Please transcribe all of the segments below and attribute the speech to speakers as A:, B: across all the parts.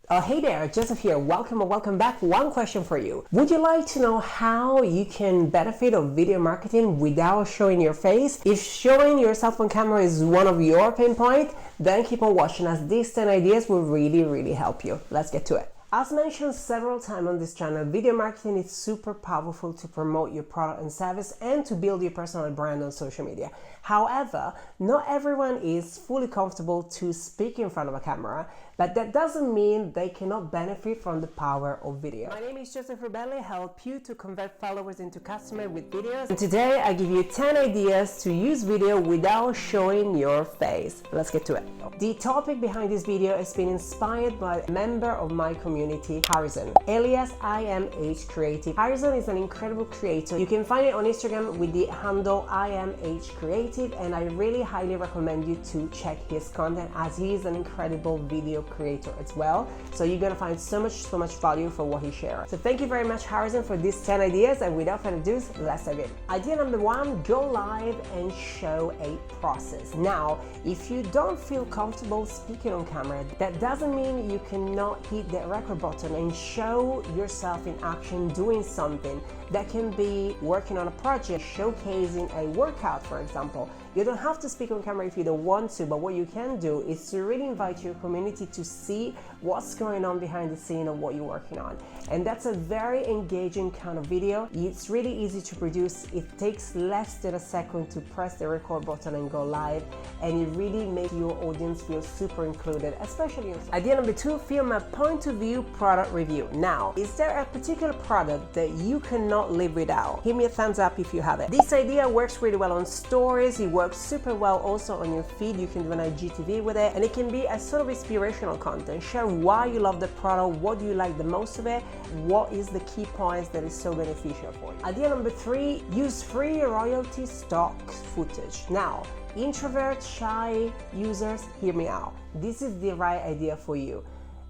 A: Hey there, Joseph here. Welcome or welcome back. One question for you. Would you like to know how you can benefit of video marketing without showing your face? If showing yourself on camera is one of your pain points, then keep on watching as these 10 ideas will really help you. Let's get to it. As mentioned several times on this channel, video marketing is super powerful to promote your product and service and to build your personal brand on social media. However, not everyone is fully comfortable to speak in front of a camera, but that doesn't mean they cannot benefit from the power of video. My name is Joseph Rebelli, help you to convert followers into customers with videos. And today I give you 10 ideas to use video without showing your face. Let's get to it. The topic behind this video has been inspired by a member of my community, Harrison, alias IMH Creative. Harrison is an incredible creator. You can find it on Instagram with the handle IMH Creative, and I really highly recommend you to check his content as he is an incredible video creator as well. So you're gonna find so much value for what he shares. So thank you very much, Harrison, for these 10 ideas, and without further ado, let's dive in. Idea number 1, go live and show a process. Now, if you don't feel comfortable speaking on camera, that doesn't mean you cannot hit the record button and show yourself in action doing something. That can be working on a project, showcasing a workout, for example. You don't have to speak on camera if you don't want to, but what you can do is to really invite your community to see what's going on behind the scene of what you're working on. And that's a very engaging kind of video. It's really easy to produce. It takes less than a second to press the record button and go live, and it really makes your audience feel super included, especially yourself. Idea number 2, film a point of view product review. Now, is there a particular product that you cannot live without? Give me a thumbs up if you have it. This idea works really well on stories. It works super well also on your feed. You can do an IGTV with it, and it can be a sort of inspirational content. Share why you love the product, what do you like the most of it, what is the key points that is so beneficial for you. Idea number 3, use free royalty stock footage. Now, introvert, shy users, hear me out. This is the right idea for you.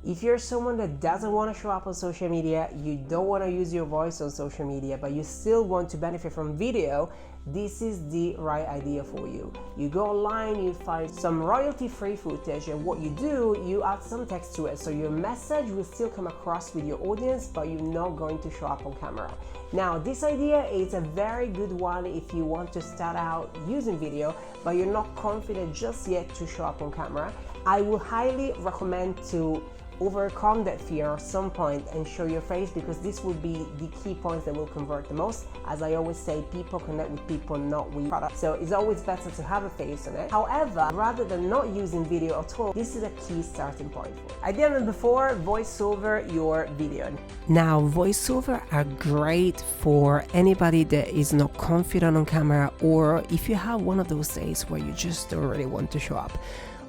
A: If you're someone that doesn't want to show up on social media, you don't want to use your voice on social media, but you still want to benefit from video, this is the right idea for you. You go online, you find some royalty-free footage, and what you do, you add some text to it. So your message will still come across with your audience, but you're not going to show up on camera. Now, this idea is a very good one if you want to start out using video, but you're not confident just yet to show up on camera. I will highly recommend to overcome that fear at some point and show your face, because this will be the key points that will convert the most. As I always say, people connect with people, not with products. So it's always better to have a face on it. However, rather than not using video at all, this is a key starting point for it. Idea number 4, voice over your video. Now, voiceover are great for anybody that is not confident on camera, or if you have one of those days where you just don't really want to show up.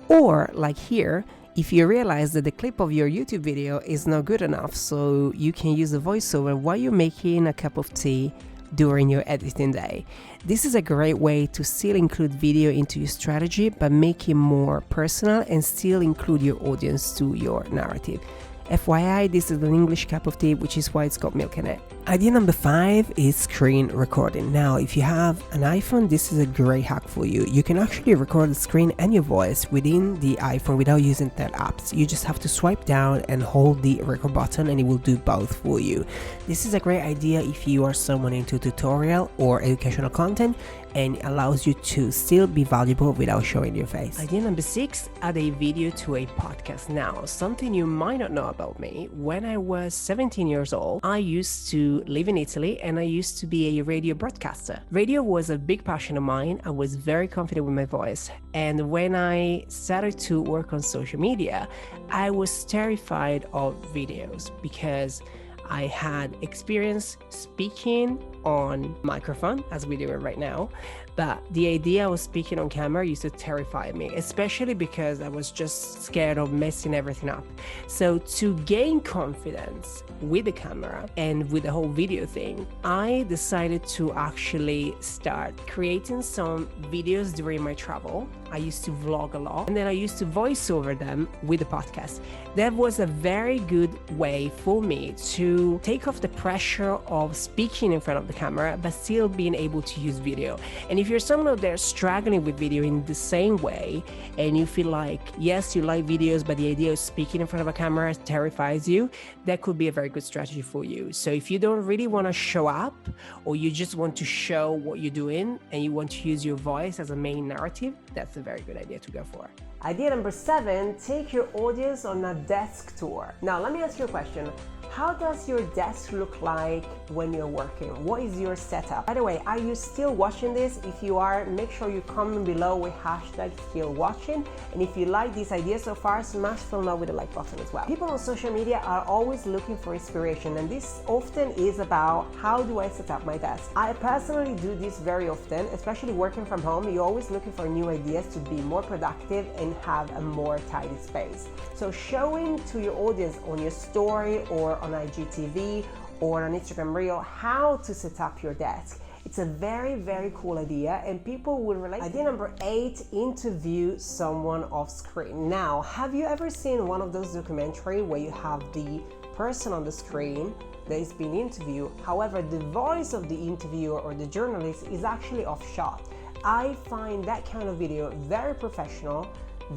A: Or like here, if you realize that the clip of your YouTube video is not good enough, so you can use a voiceover while you're making a cup of tea during your editing day. This is a great way to still include video into your strategy, but make it more personal and still include your audience to your narrative. FYI, this is an English cup of tea, which is why it's got milk in it. Idea number 5 is screen recording. Now, if you have an iPhone, this is a great hack for you. You can actually record the screen and your voice within the iPhone without using Timelapse. You just have to swipe down and hold the record button, and it will do both for you. This is a great idea if you are someone into tutorial or educational content, and allows you to still be valuable without showing your face. Idea number 6, add a video to a podcast. Now, something you might not know about me, when I was 17 years old, I used to live in Italy, and I used to be a radio broadcaster. Radio was a big passion of mine. I was very confident with my voice. And when I started to work on social media, I was terrified of videos because I had experience speaking on microphone, as we do it right now, but the idea of speaking on camera used to terrify me, especially because I was just scared of messing everything up. So to gain confidence with the camera and with the whole video thing, I decided to actually start creating some videos during my travel. I used to vlog a lot, and then I used to voice over them with the podcast. That was a very good way for me to take off the pressure of speaking in front of the camera, but still being able to use video. And if if you're someone out there struggling with video in the same way, and you feel like, yes, you like videos, but the idea of speaking in front of a camera terrifies you, that could be a very good strategy for you. So if you don't really want to show up, or you just want to show what you're doing and you want to use your voice as a main narrative, that's a very good idea to go for. Idea number 7, take your audience on a desk tour. Now, let me ask you a question. How does your desk look like when you're working? What is your setup? By the way, are you still watching this? If you are, make sure you comment below with hashtag still watching. And if you like this idea so far, smash the love with the like button as well. People on social media are always looking for inspiration, and this often is about how do I set up my desk. I personally do this very often, especially working from home. You're always looking for new ideas to be more productive and have a more tidy space. So showing to your audience on your story or on IGTV or on Instagram Reel how to set up your desk. It's a very, very cool idea and people will relate. Idea number 8, interview someone off screen. Now, have you ever seen one of those documentaries where you have the person on the screen that is being interviewed, however, the voice of the interviewer or the journalist is actually off shot? I find that kind of video very professional,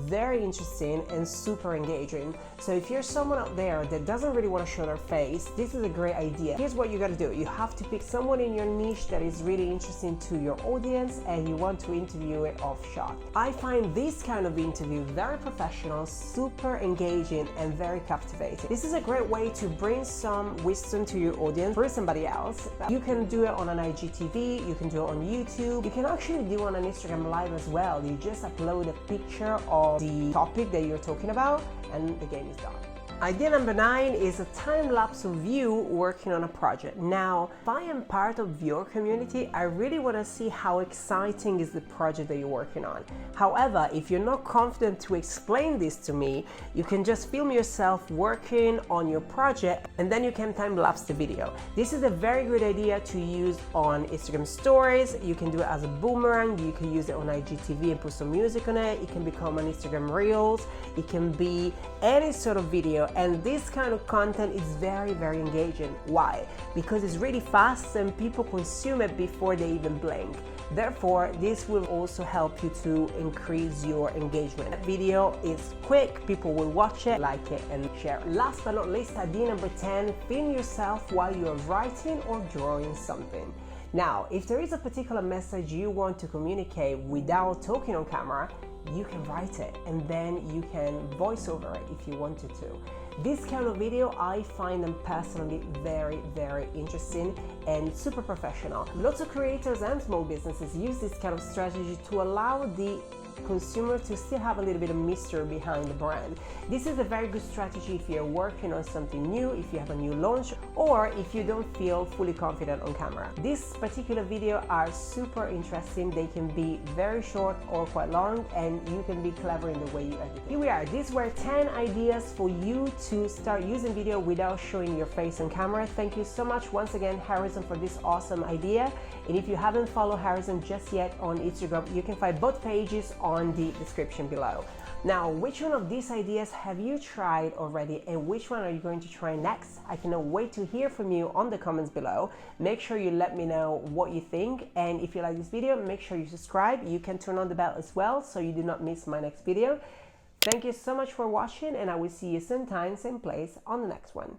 A: very interesting and super engaging. So if you're someone out there that doesn't really want to show their face, this is a great idea. Here's what you got to do. You have to pick someone in your niche that is really interesting to your audience and you want to interview it off shot. I find this kind of interview very professional, super engaging and very captivating. This is a great way to bring some wisdom to your audience through somebody else. You can do it on an IGTV, you can do it on YouTube, you can actually do it on an Instagram Live as well. You just upload a picture of the topic that you're talking about and the game is done. Idea number 9 is a time lapse of you working on a project. Now, if I am part of your community, I really want to see how exciting is the project that you're working on. However, if you're not confident to explain this to me, you can just film yourself working on your project and then you can time lapse the video. This is a very good idea to use on Instagram stories. You can do it as a boomerang. You can use it on IGTV and put some music on it. It can become an Instagram Reels. It can be any sort of video. And this kind of content is very, very engaging. Why? Because it's really fast and people consume it before they even blink. Therefore, this will also help you to increase your engagement. That video is quick, people will watch it, like it, and share. Last but not least, idea number 10, film yourself while you're writing or drawing something. Now, if there is a particular message you want to communicate without talking on camera, you can write it and then you can voice over it if you wanted to. This kind of video, I find them personally very, very interesting and super professional. Lots of creators and small businesses use this kind of strategy to allow the consumer to still have a little bit of mystery behind the brand. This is a very good strategy if you're working on something new, if you have a new launch, or if you don't feel fully confident on camera. This particular video are super interesting. They can be very short or quite long, and you can be clever in the way you edit. Here we are. These were 10 ideas for you to start using video without showing your face on camera. Thank you so much once again, Harrison, for this awesome idea. And if you haven't followed Harrison just yet on Instagram, you can find both pages on the description below. Now, which one of these ideas have you tried already and which one are you going to try next? I cannot wait to hear from you on the comments below. Make sure you let me know what you think, and if you like this video, make sure you subscribe. You can turn on the bell as well so you do not miss my next video. Thank you so much for watching, and I will see you same time, same place on the next one.